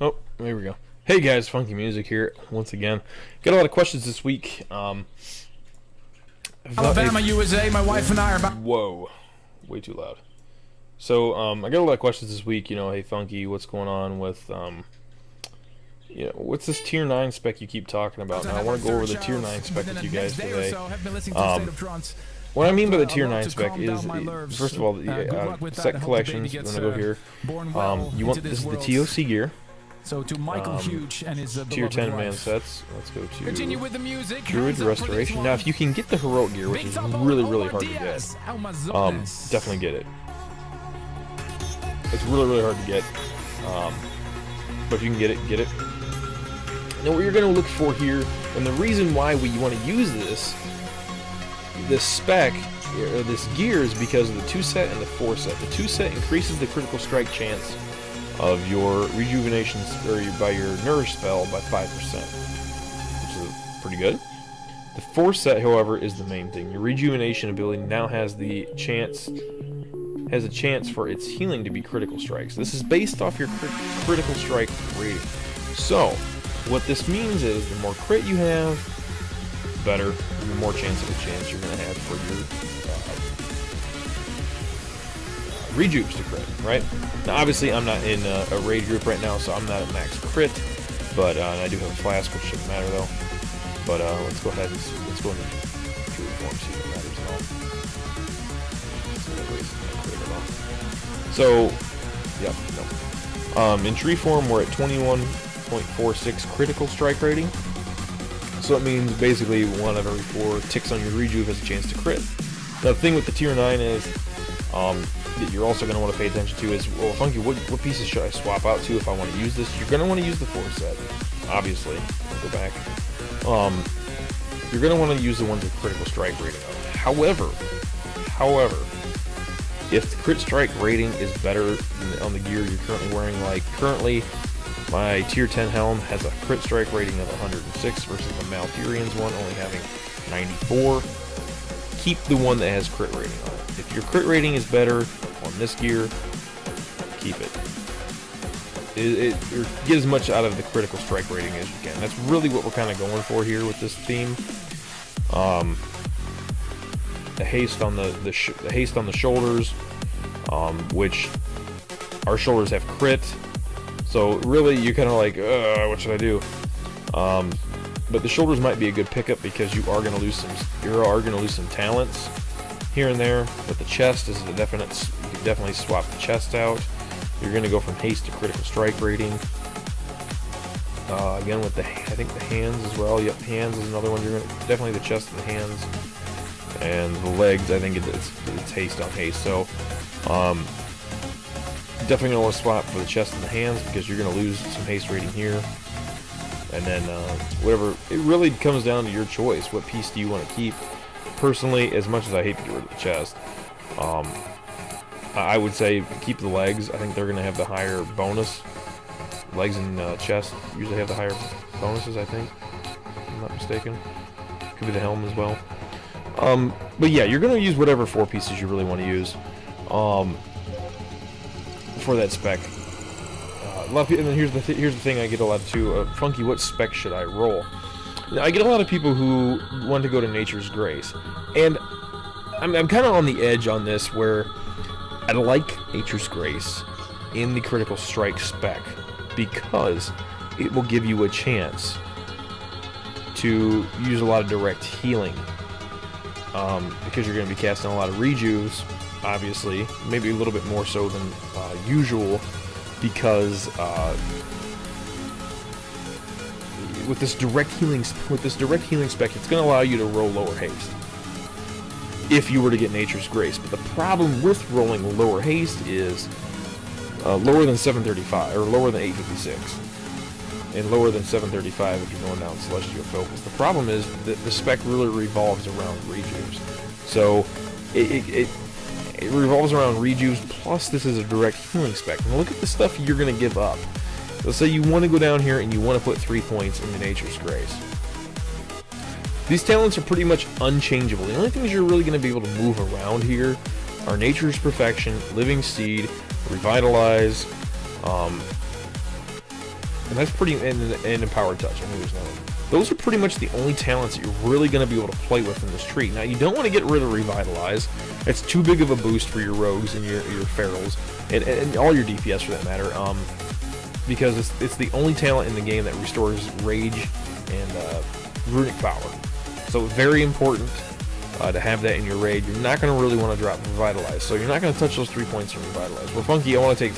Oh, there we go. Hey guys, Funky Music here once again. Got a lot of questions this week. Alabama, USA, my wife and I are about. Whoa, way too loud. So I got a lot of questions this week. You know, hey Funky, what's going on with what's this Tier 9 spec you keep talking about? Now I want to go over the Tier 9 spec with you guys today. What I mean by the Tier 9 spec is, first of all, set collections. I'm gonna go here. You want this is the TOC gear. So to Michael Huge and his Tier 10 man sets. Let's go to Continue with the music. Druid Restoration. Now, if you can get the heroic gear, which is really, really hard to get, definitely get it. It's really, really hard to get, but if you can get it, get it. Now, what you're going to look for here, and the reason why we want to use this spec or this gear is because of the 2 set and the 4 set. The 2 set increases the critical strike chance of your rejuvenation or by your nourish spell by 5%, which is pretty good. The 4 set, however, is the main thing. Your rejuvenation ability now has a chance for its healing to be critical strikes. This is based off your critical strike rating. So, what this means is the more crit you have, the better, the more chance you're going to have for your rejubes to crit, right? Now, obviously, I'm not in a raid group right now, so I'm not at max crit, but I do have a flask, which shouldn't matter though. But let's go ahead and let's go into true form, see if it matters at all. So, yep, no. In tree form, we're at 21.46 critical strike rating. So it means basically 1 out of every 4 ticks on your rejuve has a chance to crit. Now, the thing with the tier 9 is, that you're also going to want to pay attention to is, well, Funky, what pieces should I swap out to if I want to use this? You're going to want to use the 4 set, obviously. Go back. You're going to want to use the ones with critical strike rating. However, if the crit strike rating is better on the gear you're currently wearing, like currently my tier 10 helm has a crit strike rating of 106 versus the Malthurian's one only having 94. Keep the one that has crit rating on it. If your crit rating is better on this gear, keep it. Get as much out of the critical strike rating as you can. That's really what we're kind of going for here with this theme. The haste on the haste on the shoulders, which our shoulders have crit. So really, you're kind of like, what should I do? But the shoulders might be a good pickup because you are going to lose some talents here and there. But the chest is a definite. You can definitely swap the chest out. You're going to go from haste to critical strike rating. Again with I think the hands as well. Yep, hands is another one. You're going to definitely the chest and the hands, and the legs. I think it's haste on haste. So definitely going to want to swap for the chest and the hands because you're going to lose some haste rating here. And then whatever, it really comes down to your choice. What piece do you want to keep? Personally, as much as I hate to get rid of the chest, I would say keep the legs. I think they're going to have the higher bonus. Legs and chest usually have the higher bonuses, I think. If I'm not mistaken. Could be the helm as well. But yeah, you're going to use whatever 4 pieces you really want to use for that spec. A lot of people, and then here's the thing I get a lot too. Funky, what spec should I roll? Now, I get a lot of people who want to go to Nature's Grace, and I'm kind of on the edge on this where I like Nature's Grace in the critical strike spec because it will give you a chance to use a lot of direct healing because you're going to be casting a lot of rejuves, obviously, maybe a little bit more so than usual. Because with this direct healing spec, it's going to allow you to roll lower haste if you were to get Nature's Grace. But the problem with rolling lower haste is lower than 735 or lower than 856, and lower than 735 if you're going down Celestial Focus. The problem is that the spec really revolves around rejuves, so it revolves around rejuves, plus this is a direct healing spec. Now look at the stuff you're going to give up. Let's say you want to go down here and you want to put 3 points into Nature's Grace. These talents are pretty much unchangeable. The only things you're really going to be able to move around here are Nature's Perfection, Living Seed, Revitalize, and that's pretty, and Empowered Touch. I mean, there's no. Those are pretty much the only talents that you're really going to be able to play with in this tree. Now, you don't want to get rid of Revitalize. It's too big of a boost for your rogues and your ferals, and all your DPS for that matter, because it's the only talent in the game that restores rage and runic power. So very important to have that in your raid. You're not going to really want to drop Revitalize, so you're not going to touch those 3 points from Revitalize. Well, Funky, I want to take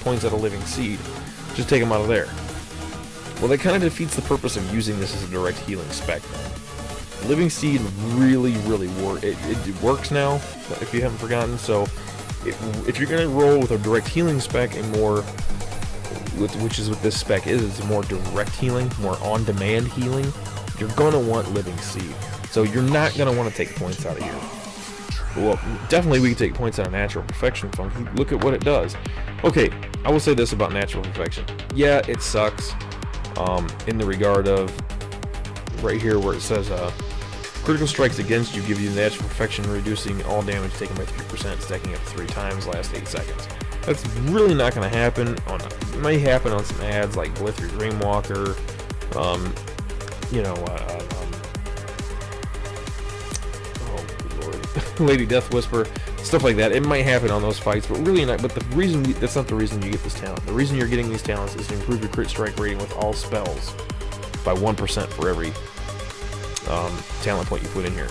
points out of Living Seed. Just take them out of there. Well, that kind of defeats the purpose of using this as a direct healing spec. Living Seed really works. It works now, if you haven't forgotten. So, if you're going to roll with a direct healing spec and more, which is what this spec is, it's more direct healing, more on-demand healing, you're going to want Living Seed. So you're not going to want to take points out of here. Well, definitely we can take points out of Natural Perfection, Funky. Look at what it does. Okay, I will say this about Natural Perfection. Yeah, it sucks. In the regard of right here where it says critical strikes against you give you natural perfection, reducing all damage taken by 3%, stacking up 3 times, last 8 seconds. That's really not going to happen. It might happen on some ads like Blithry Dreamwalker, oh good lord, Lady Death Whisper, stuff like that. It might happen on those fights, but really not. But the reason that's not the reason you get this talent. The reason you're getting these talents is to improve your crit strike rating with all spells by 1% for every talent point you put in here.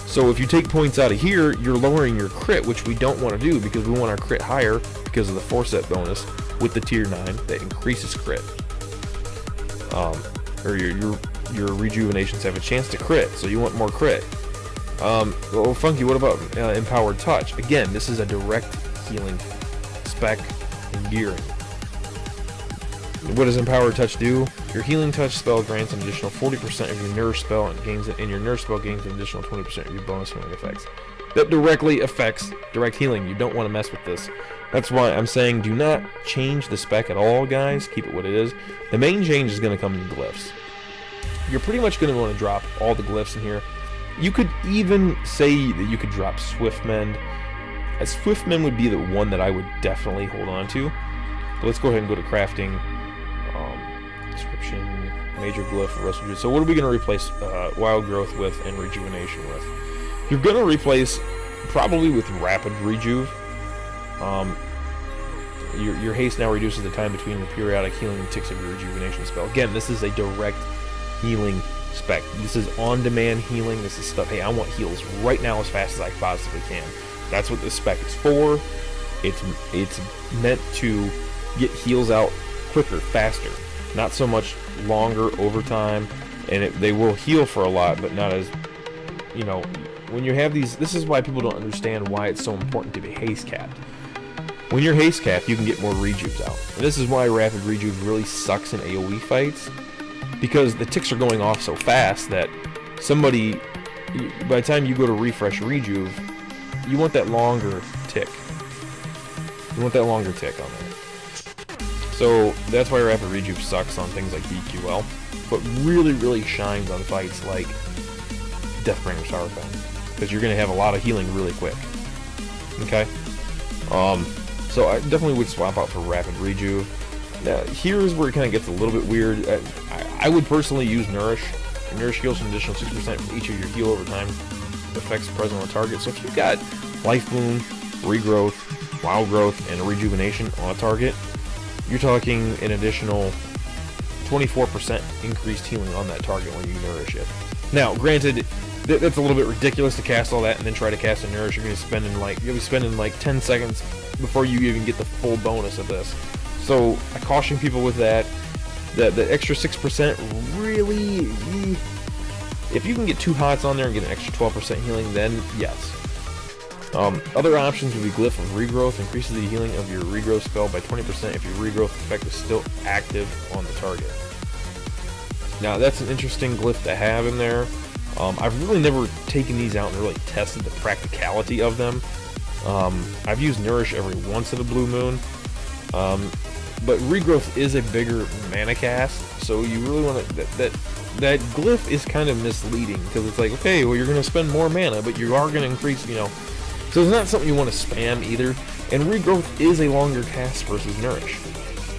So if you take points out of here, you're lowering your crit, which we don't want to do because we want our crit higher because of the 4-set bonus with the tier 9 that increases crit. Or your rejuvenations have a chance to crit, so you want more crit. Well, Funky, what about Empowered Touch? Again, this is a direct healing spec and gearing. What does Empowered Touch do? Your Healing Touch spell grants an additional 40% of your Nourish spell and your Nourish spell gains an additional 20% of your bonus healing effects. That directly affects direct healing. You don't want to mess with this. That's why I'm saying do not change the spec at all, guys. Keep it what it is. The main change is going to come in glyphs. You're pretty much going to want to drop all the glyphs in here. You could even say that you could drop Swiftmend. Swiftmend would be the one that I would definitely hold on to. But let's go ahead and go to crafting. Description, major glyph, residue. So what are we going to replace Wild Growth with and Rejuvenation with? You're going to replace probably with Rapid Rejuve. Your haste now reduces the time between the periodic healing and ticks of your rejuvenation spell. Again, this is a direct healing spec. This is on-demand healing. This is stuff, hey, I want heals right now as fast as I possibly can. That's what this spec is for. It's meant to get heals out quicker, faster. Not so much longer over time, and they will heal for a lot, but not as, you know, when you have these, this is why people don't understand why it's so important to be haste capped. When you're haste capped, you can get more rejuves out. And this is why rapid rejuve really sucks in AoE fights, because the ticks are going off so fast that somebody, by the time you go to refresh rejuve, you want that longer tick. You want that longer tick on there. So that's why rapid rejuve sucks on things like BQL, but really shines on fights like Deathbringer Sourfang, because you're going to have a lot of healing really quick. Okay? So I definitely would swap out for rapid rejuve. Now, here's where it kind of gets a little bit weird. I would personally use Nourish. Nourish heals an additional 6% for each of your heal over time effects present on the target. So if you've got Life Bloom, Regrowth, Wild Growth, and a Rejuvenation on a target, you're talking an additional 24% increased healing on that target when you Nourish it. Now, granted, that's a little bit ridiculous to cast all that and then try to cast a Nourish. You'll be spending like 10 seconds before you even get the full bonus of this. So I caution people with that. The extra 6% really, if you can get 2 hots on there and get an extra 12% healing, then yes. Other options would be Glyph of Regrowth, increases the healing of your Regrowth spell by 20% if your Regrowth effect is still active on the target. Now that's an interesting glyph to have in there. I've really never taken these out and really tested the practicality of them. I've used Nourish every once in a blue moon, but Regrowth is a bigger mana cast, so you really want to, that glyph is kind of misleading, because it's like, okay, well, you're going to spend more mana, but you are going to increase, you know, so it's not something you want to spam either. And Regrowth is a longer cast versus Nourish.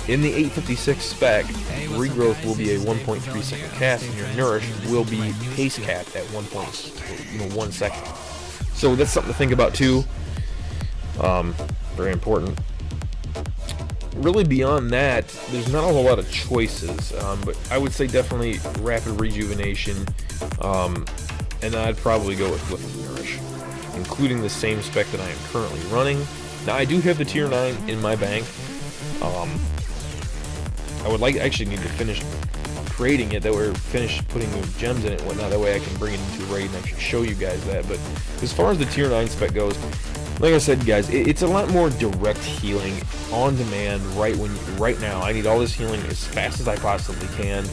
In the 856 spec, regrowth will be a 1.3 second cast, and your nourish will be haste capped at 1 second. So that's something to think about too. Very important. Really beyond that, there's not a whole lot of choices, but I would say definitely rapid rejuvenation, and I'd probably go with nourish, including the same spec that I am currently running. Now I do have the tier 9 in my bank. I actually need to finish creating it, that we're finished putting the gems in it and whatnot, that way I can bring it into raid and actually show you guys that. But as far as the tier 9 spec goes, like I said, guys, it's a lot more direct healing on demand right now. I need all this healing as fast as I possibly can.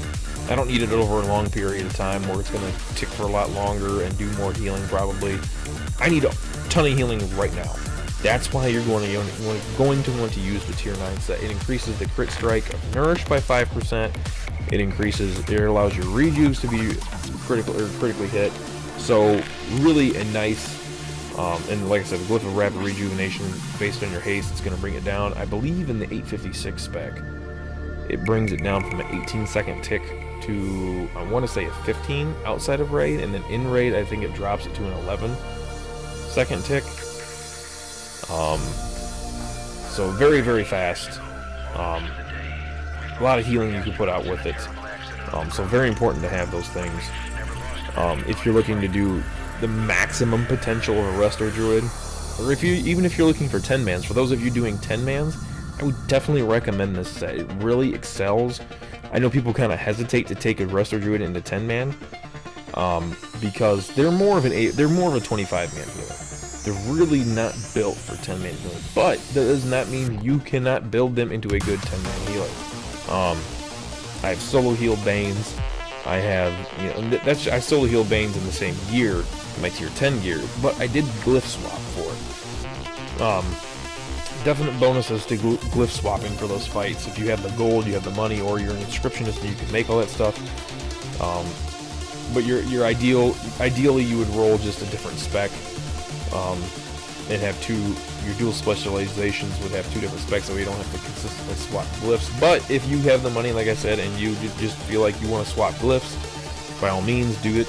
I don't need it over a long period of time where it's going to tick for a lot longer and do more healing probably. I need a ton of healing right now. That's why you're going to want to use the tier 9 set. It increases the crit strike of Nourish by 5%. It allows your rejuves to be critically hit. So really a nice, and like I said, the Glyph of Rapid Rejuvenation based on your haste, it's going to bring it down. I believe in the 856 spec, it brings it down from an 18-second tick to, I want to say, a 15 outside of raid, and then in raid I think it drops it to an 11-second tick. So very, very fast. A lot of healing you can put out with it. So very important to have those things. If you're looking to do the maximum potential of a Resto Druid, or even if you're looking for 10-mans, for those of you doing 10-mans, I would definitely recommend this set. It really excels. I know people kind of hesitate to take a Resto Druid into 10-man, because they're more of a 25-man healer. They're really not built for 10-man healing, but that does not mean you cannot build them into a good 10-man healer. I have solo healed Banes. I have, I solo healed Banes in the same gear, my tier 10 gear, but I did glyph swap for it. Definite bonuses to glyph swapping for those fights. If you have the gold, you have the money, or you're an inscriptionist and you can make all that stuff. But ideally you would roll just a different spec. And have your dual specializations would have 2 different specs, so you don't have to consistently swap glyphs. But if you have the money, like I said, and you just feel like you want to swap glyphs, by all means do it,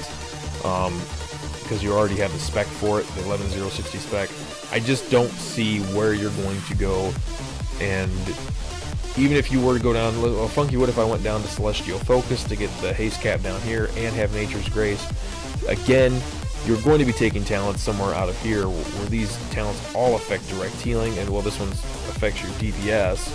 because you already have the spec for it, the 11060 spec. I just don't see where you're going to go, and even if you were to go down, well, funky, what if I went down to Celestial Focus to get the haste cap down here and have Nature's Grace? Again, you're going to be taking talents somewhere out of here where these talents all affect direct healing, and well, this one affects your DPS,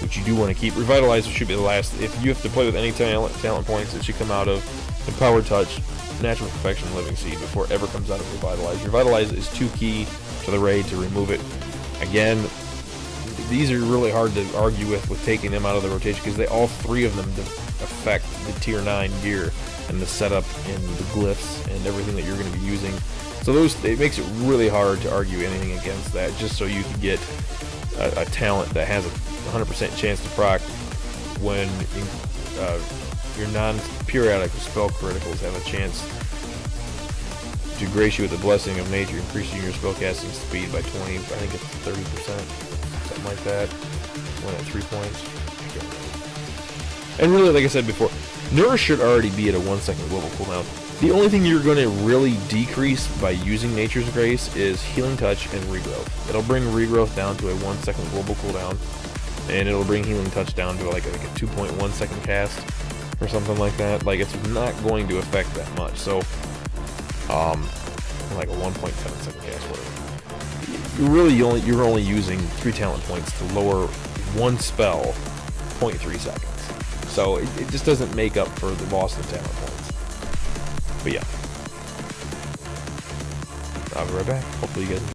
which you do want to keep. Revitalize should be the last. If you have to play with any talent points, it should come out of Empowered Touch, Natural Perfection, Living Seed before it ever comes out of Revitalize. Revitalize is too key to the raid to remove it. Again, these are really hard to argue with taking them out of the rotation, because all 3 of them affect the tier 9 gear and the setup and the glyphs and everything that you're going to be using. So it makes it really hard to argue anything against that, just so you can get a talent that has a 100% chance to proc when your non-periodic spell criticals have a chance to grace you with the Blessing of Nature, increasing your spellcasting speed by 20, I think it's 30%, something like that, when at 3 points. And really, like I said before, Nourish should already be at a 1-second global cooldown. The only thing you're going to really decrease by using Nature's Grace is Healing Touch and Regrowth. It'll bring Regrowth down to a 1-second global cooldown, and it'll bring Healing Touch down to like a 2.1 second cast or something like that. Like, it's not going to affect that much. So, like a 1.7 second cast, whatever. You're only using 3 talent points to lower one spell 0.3 seconds. So it just doesn't make up for the loss of talent points. But yeah. I'll be right back. Hopefully you guys